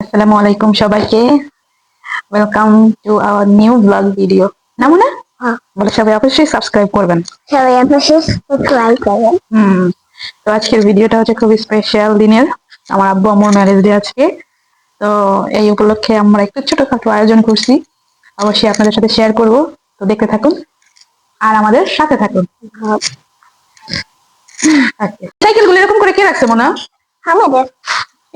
আসসালামু আলাইকুম সবাইকে। Welcome to our new blog video. নামো না? হ্যাঁ, বলে সবাই অবশ্যই সাবস্ক্রাইব করবেন। সবাই অবশ্যই সাবস্ক্রাইব করবেন। তো আজকের ভিডিওটা হচ্ছে খুবই স্পেশাল দিনের। আমার আব্বু আম্মুর ম্যারেজ ডে আজকে। তো এই উপলক্ষে আমরা একটু ছোটখাটো আয়োজন করছি, অবশ্যই আপনাদের সাথে শেয়ার করব। তো দেখতে থাকুন আর আমাদের সাথে থাকুন। সাইকেলগুলো এরকম করে কে রাখছে মনে হয়? আমাদের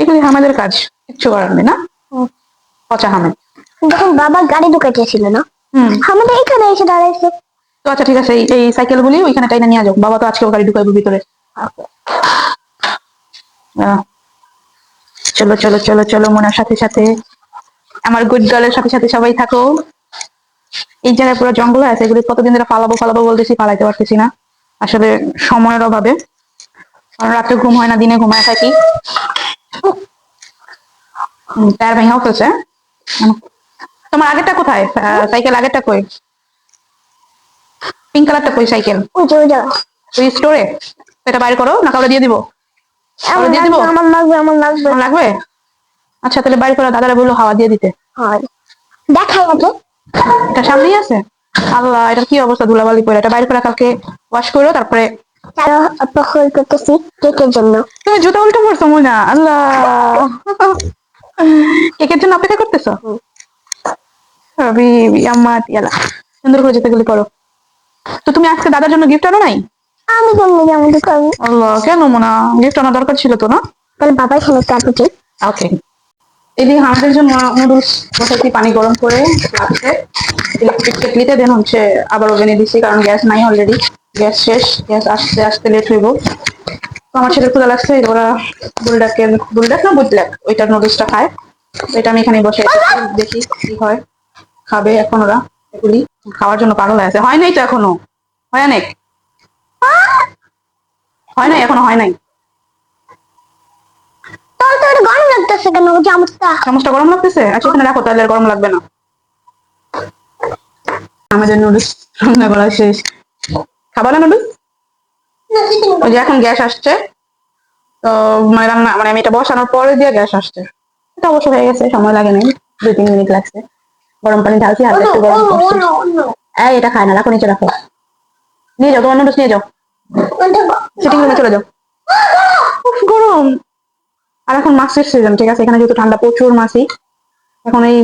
এগুলি আমাদের কাজ, কিচ্ছু করার নেই না। পচা হামেদ। যখন বাবা গাড়ি ঢুকাইতেছিল না, আমাদের এখানে এসে দাঁড়াইছে। তো আচ্ছা ঠিক আছে, এই সাইকেলগুলি ওইখানে টাইনা নিয়ে যাও। বাবা তো আজকেও গাড়ি ঢুকাইবো ভিতরে। আহ, চলো চলো চলো চলো মোনার সাথে সাথে, আমার গুড গার্লের সাথে সাথে সবাই থাকো। এই জায়গায় পুরো জঙ্গল আছে, এগুলি কতদিন ধরে ফালাবো ফালাবো বলতেছি, ফালাইতে পারতেছি না আসলে সময়ের অভাবে। কারণ রাত্রে ঘুম হয় না, দিনে ঘুমায় থাকি। টায়ার ভেঙেও ফেলছে। তোমার আগেরটা কোথায়? সাইকেল আগেরটা কই? পিঙ্ক কালারটা কই সাইকেল? ওই স্টোরে। এটা বাইর করো না, কাউরে দিয়ে দিব? কাউরে দিয়ে দিব? আমার লাগবে, আমার লাগবে। আমার লাগবে। আচ্ছা তাহলে বাইর করো, দাদারা বললো হাওয়া দিয়ে দিতে। হয়, দেখাই আছে। এটা সামনেই আছে। আল্লাহ, এটার কি অবস্থা, ধুলাবালি পরে। এটা বাইর করে কালকে ওয়াশ করো, তারপরে। তারা অপেক্ষা করতেছি কেকের জন্য। তুমি জুতা উল্টো পড়ছো মোনা, আল্লাহ। কেকের জন্য অপেক্ষা করতেছো? হাবিবি আম্মা ইয়ালা, সুন্দর করে জুতাগুলি করো। তো তুমি আজকে দাদার জন্য গিফট আনো নাই? আমি জন্য যেমন দিতাম। আল্লাহ, কেন মোনা? গিফট আনা দরকার ছিল তো না? তাহলে বাবার সমস্ত আছে। ওকে। এদিকে আমাদের জন্য নুডলস বসাইছি পানি গরম করে লাগছে ইলেকট্রিক কেটলিতে, দেন হচ্ছে আবার ওভেনে দিচ্ছি, কারণ গ্যাস নাই অলরেডি। গ্যাস শেষ, গ্যাস আসতে আসতে লেট হইব। তো আমার ছেলের ক্ষুধা লাগছে, ওরা বুলডাক না বুটল্যাক ওইটার নুডলসটা খায়। তো এটা আমি এখানে বসে দেখি কি হয়। খাবে এখন ওরা, এগুলি খাওয়ার জন্য পাগল হয়ে আছে। হয় নাই তো এখনো, হয় অনেক, হয় নাই এখনো, হয় নাই। তোর তো এটা গরম লাগতেছে কেন? চামচটা গরম লাগতেছে? আচ্ছা এখানে রাখো, তাহলে আর গরম লাগবে না। আমাদের নুডলস রান্না করা শেষ। খাবা না নুডলস? ওই যে এখন গ্যাস আসছে, তো মানে রান্না মানে আমি এটা বসানোর পরে দিয়ে গ্যাস আসছে। এটা অবশ্য হয়ে গেছে, সময় লাগে নাই, 2-3 মিনিট লাগছে। গরম পানি ঢালছি, হালকা একটু গরম করছি। এই এটা খায় না, রাখো নিচে রাখো। নিয়ে যাও তোমার নুডলস নিয়ে যাও, সিটিং রুমে চলে যাও। উফ, গরম। আর এখন মাছের সিজন, ঠিক আছে, এখানে যেহেতু ঠান্ডা, প্রচুর মাছই। এখন এই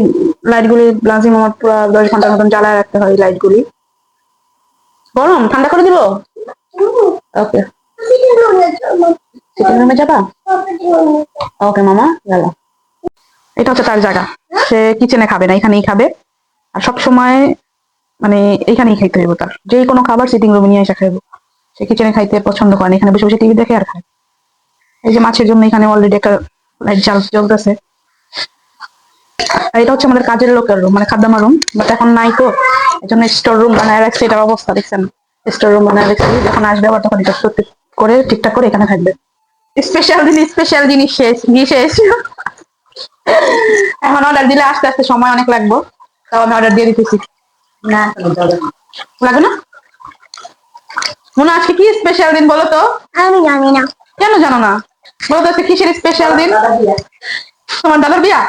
লাইট গুলি ব্লাজিং আমার পুরো 10 ঘন্টার মতন জ্বালায় রাখতে হয় লাইট গুলি। গরম, ঠান্ডা করে দিব। ওকে, সিটিং রুমে যাবা? ওকে মামা, গেল। এটা হচ্ছে তার জায়গা, সে কিচেনে খাবে না, এখানেই খাবে। আর সব সময় মানে এইখানেই খাইতে হইব তার, যে কোনো খাবার সিটিং রুমে নিয়ে এসে খাইবো। সে কিচেনে খাইতে পছন্দ করে না, এখানে বসে বসে টিভি দেখে আর খায়। এই যে মাছের জন্য এখানে অলরেডি একটা লাইট জ্বলতেছে। আর এটা হচ্ছে আমাদের কাজের লোকের রুম, মানে খাদ্দামা রুম, বাট এখন নাই তো, এই জন্য স্টোর রুম বানায় রাখছে। এটার অবস্থা দেখছেন, স্টোর রুম বানায় রাখছি। যখন আসবে আবার তখন এটা করে ঠিকঠাক করে এখানে থাকবে। স্পেশাল জিনিস শেষ, ঘি শেষ। এখন অর্ডার দিলে আস্তে আস্তে সময় অনেক লাগবে, তাও আমি অর্ডার দিয়ে দিতেছি। না লাগে না মনে, আজকে কি স্পেশাল দিন বলো তো? আমি জানি না। কেন জানো না? বলো তো আজকে কিসের স্পেশাল দিন? তোমার দাদার বিয়া?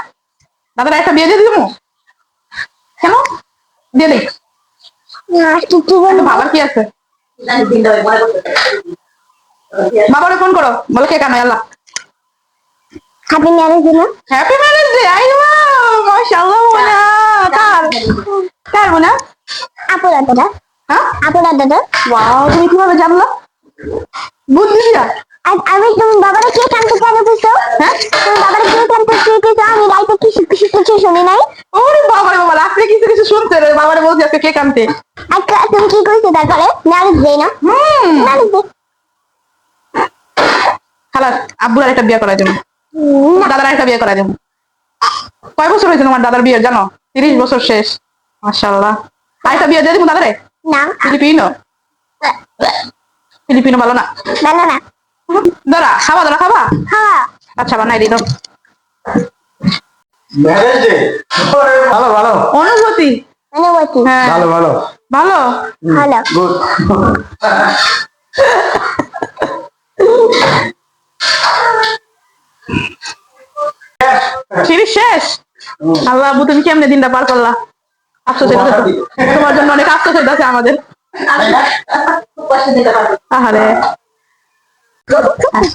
দাদার একটা বিয়ে দিয়ে দিবো? কেন? দিয়ে দিই। আজকে কি বলবো? বাবার কি আছে? বাবারে ফোন করো, বলো কে কামাই আল্লাহ। হ্যাপি ম্যারেজ ডে না? Happy marriage day. আই মাশাআল্লাহ মোনা। কার? কার মোনা? আপুরা দাদা। হ্যাঁ, আপুরা দাদা। ওয়াও, তুমি কিভাবে জানলা? বুদ্ধি দিয়া। আমি তুমি বাবারে কে কানতে চাইলে বুঝছো? হ্যাঁ, তুমি বাবারে কে কানতে চাইতেছো? আমি রাইতে কিছু শুনি নাই। ওরে বাবারে বাবা, রাত্রে কিছু কিছু শুনতে রে, বাবারে বলছি আজকে কে কানতে। আচ্ছা তুমি কি কইছো তারপরে? ম্যারেজ ডে না? Marriage day. খালাস, আব্বুর আরেকটা বিয়ে করার জন্য, দাদার আরেকটা বিয়ে করার জন্য। কয় বছর হয়েছে তোমার দাদার বিয়ে জানো? 30 বছর শেষ। মাশাআল্লাহ। আরেকটা বিয়ে দিয়ে দিব দাদারে। না। ফিলিপিনো। ফিলিপিনো ভালো না? না না। দাদা খাবা, দাদা খাবা? হ্যাঁ। আচ্ছা বানাই দিই দাও। ম্যারেজ ডে ভালো ভালো অনুভূতি। অনুভূতি। হ্যাঁ ভালো ভালো ভালো। ভালো। গুড সিরিজ শেষ। আল্লাহ আব্বু, তুমি কেমনে দিনটা পার করলা? আফসোস হইতাছে তো। তোমার জন্য অনেক আফসোস হইতাছে আমাদের। আহারে,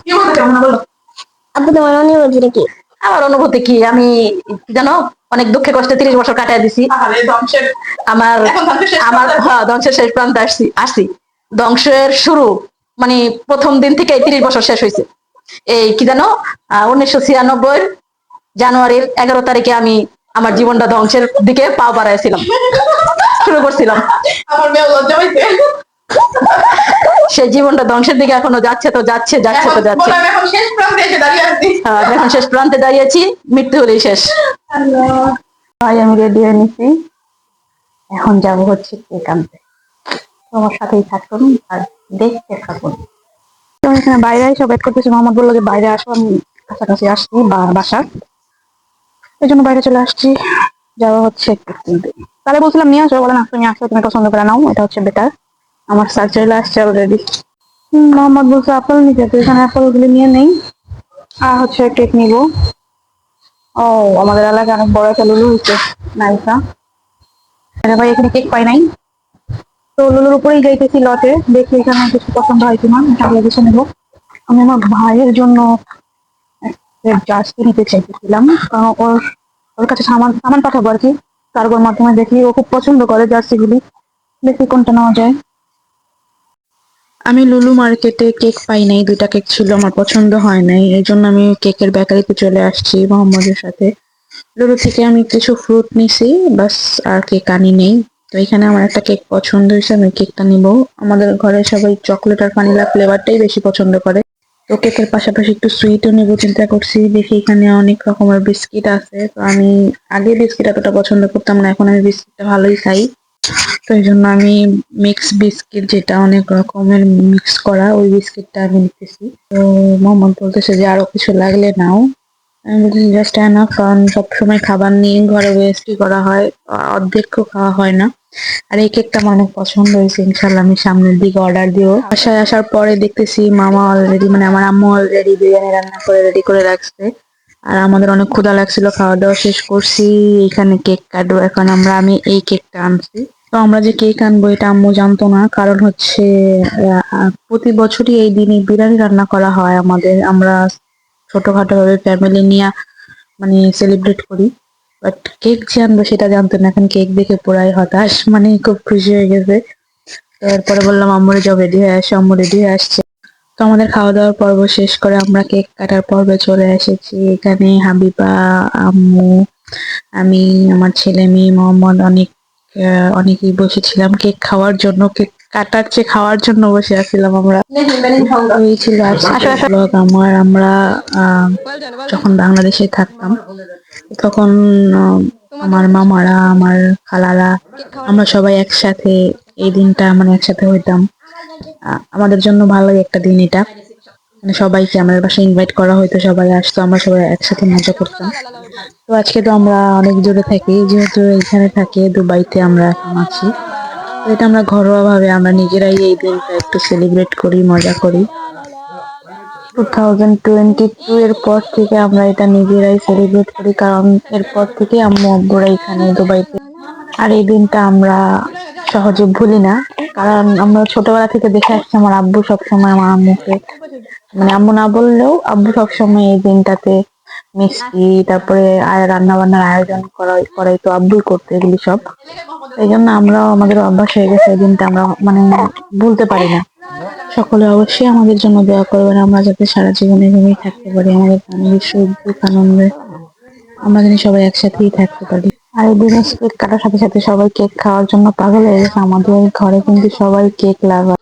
কি বলতে চাও না বলো? আপু তোমার অনুভূতিটা কি? আমার অনুভূতি কি, আমি কি জানো, অনেক দুঃখে কষ্টে 30 বছর কাটায় দিছি। আহারে, ধ্বংসের আমার এখন ধ্বংসের শেষ আমার প্রান্তে। হ্যাঁ, ধ্বংসের শেষ প্রান্তে আসছি। ধ্বংসের শুরু মানে প্রথম দিন থেকে 30 বছর শেষ হয়েছে। এই কি জানো, 1996 জানুয়ারির 11 তারিখে আমি আমার জীবনটা ধ্বংসের দিকে পা বাড়াইছিলাম, শুরু করছিলাম। আমার মেয়ে লজ্জা পাইছে। সেই জীবনটা ধ্বংসের দিকে এখনো যাচ্ছে তো যাচ্ছে, যাচ্ছে তো যাচ্ছে। বললাম এখন শেষ প্রান্তে এসে দাঁড়িয়ে আছি। এখন শেষ প্রান্তে দাঁড়িয়েছি, মৃত্যু হলেই শেষ। ভাই, আমি রেডি হয়ে নিছি, এখন যাব হচ্ছে কেক আনতে। তোমার সাথেই থাকুন আর দেখতে থাকুন। তো এখানে বাইরে এসে ওয়েট করতেছি। মোহাম্মদ বললো যে বাইরে আসো, আমি কাছাকাছি আসছি বাসার, এই জন্য বাইরে চলে আসছি। যাওয়া হচ্ছে কেক কিনতে। তাহলে বলছিলাম নিয়ে আসো, বলে না তুমি আসো, তুমি পছন্দ করে নাও, এটা হচ্ছে বেটার। আমার স্যার চলে আসছে অলরেডি। মোহাম্মদ বলছে আপেল নিতে, তো এখানে আপেল গুলি নিয়ে নেই আর হচ্ছে কেক নিবো। ও, আমাদের এলাকায় অনেক বড় একটা লুলু হচ্ছে, নাইসা। আরে ভাই, এখানে কেক পাই নাই, তো লুলুর উপরেই যাইতেছি লটে, দেখি এখানে কিছু পছন্দ হয় কিনা, তাহলে কিছু নেবো। আমি আমার ভাইয়ের জন্য জার্সি নিতে চাইতেছিলাম, কারণ ওর ওর কাছে সামান সামান পাঠাবো আর কি, কার্গোর মাধ্যমে। দেখি ও খুব পছন্দ করে জার্সি গুলি, দেখি কোনটা নেওয়া যায়। আমি লুলু মার্কেটে কেক পাই নাই, দুইটা কেক ছিল, আমার পছন্দ হয় নাই, এই জন্য আমি কেকের বেকারিতে চলে আসছি মোহাম্মদের সাথে। লুলু থেকে আমি কিছু ফ্রুট নিছি, বাস, আর কেক আনি নেই। তো এখানে আমার একটা কেক পছন্দ হয়েছে, আমি কেকটা নিব। আমাদের ঘরে সবাই চকলেট আর ভ্যানিলা ফ্লেভারটাই বেশি পছন্দ করে, তো কেকের পাশাপাশি একটু সুইটও নেবো চিন্তা করছি। দেখি এখানে অনেক রকমের বিস্কিট আছে, তো আমি আগে বিস্কিট এতটা পছন্দ করতাম না, এখন আমি বিস্কিটটা ভালোই খাই। তো এই জন্য আমি মিক্স বিস্কিট, যেটা অনেক রকমের মিক্স করা, ওই বিস্কিটটা আমি নিতেছি। তো মোহাম্মদ বলতেছে যে আরো কিছু লাগলে নাও। আমি বলছি জাস্ট এনাফ, কারণ সবসময় খাবার নিয়ে ঘরে ওয়েস্টই করা হয়, অর্ধেকও খাওয়া হয় না। আর এই কেকটা আমার অনেক পছন্দ হয়েছে, ইনশাল্লাহ আমি সামনের দিকে অর্ডার দিব। বাসায় আসার পরে দেখতেছি মামা অলরেডি, মানে আমার আম্মু অলরেডি বিরিয়ানি রান্না করে রেডি করে রাখছে। আর আমাদের অনেক ক্ষুধা লাগছিল, খাওয়া দাওয়া শেষ করছি, এখানে কেক কাটবো এখন আমরা। আমি এই কেকটা আনছি। তো আমরা যে কেক আনবো এটা আম্মু জানতো না, কারণ হচ্ছে প্রতি বছরই এই দিনে বিরিয়ানি রান্না করা হয় আমাদের। আমরা ছোটখাটো ভাবে ফ্যামিলি নিয়ে মানে সেলিব্রেট করি, বাট কেক যে আনবো সেটা জানতো না। এখন কেক দেখে পুরাই হতাশ, মানে খুব খুশি হয়ে গেছে। তো এরপরে বললাম আম্মুরে যাও, রেডি হয়ে আসো, আম্মু রেডি হয়ে আসছে। তো আমাদের খাওয়া দাওয়ার পর্ব শেষ করে আমরা কেক কাটার পর্বে চলে এসেছি। এখানে হাবিবা, আম্মু, আমি, আমার ছেলে মেয়ে, মোহাম্মদ, অনেকেই বসেছিলাম কেক খাওয়ার জন্য। কেক কাটার চেয়ে খাওয়ার জন্য বসে আছিলাম আমরা। তো এই ছিল আজকের ব্লগ আমার। আমরা যখন বাংলাদেশে থাকতাম তখন আমার মামারা, আমার খালারা, আমরা সবাই একসাথে এই দিনটা মানে একসাথে হইতাম। আমাদের জন্য ভালো একটা দিন এটা, মানে সবাইকে আমাদের বাসায় ইনভাইট করা হইতো, সবাই আসতো, আমরা সবাই একসাথে মজা করতাম। তো আজকে তো আমরা অনেক দূরে থাকি, যেহেতু এখানে থাকি দুবাইতে আমরা এখন আছি, তো এটা আমরা ঘরোয়া ভাবে আমরা নিজেরাই এই দিনটা একটু সেলিব্রেট করি, মজা করি। 2022 এর পর থেকে আমরা এটা নিজেরাই সেলিব্রেট করি, কারণ এরপর থেকে আম্মু আব্বুরা এখানে দুবাইতে। আর এই দিনটা আমরা সহজে ভুলি না, কারণ আমরা ছোটবেলা থেকে দেখে আসছি আমার আব্বু সবসময় আমার আম্মুকে, মানে আম্মু না বললেও আব্বু সবসময় এই দিনটাতে মিষ্টি, তারপরে রান্না বান্নার আয়োজন করাই তো আব্বুই করতো এগুলি সব। এই জন্য আমরাও, আমাদের অভ্যাস হয়ে গেছে এই দিনটা আমরা মানে ভুলতে পারি না। সকলে অবশ্যই আমাদের জন্য দোয়া করবেন, আমরা যাতে সারা জীবন এভাবেই থাকতে পারি, আমাদের ফ্যামিলির সুখ দুঃখ আনন্দে আমরা যেন সবাই একসাথেই থাকতে পারি। আর এই দিনে কেক কাটার সাথে সাথে সবাই কেক খাওয়ার জন্য পাগল হয়ে গেছে, আমাদের ঘরে কিন্তু সবাই কেক লাভার।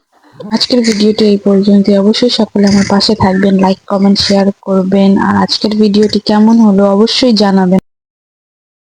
আজকের ভিডিওটি এই পর্যন্ত। অবশ্যই সকলে আমার পাশে থাকবেন, লাইক কমেন্ট শেয়ার করবেন, আর আজকের ভিডিওটি কেমন হলো অবশ্যই জানাবেন।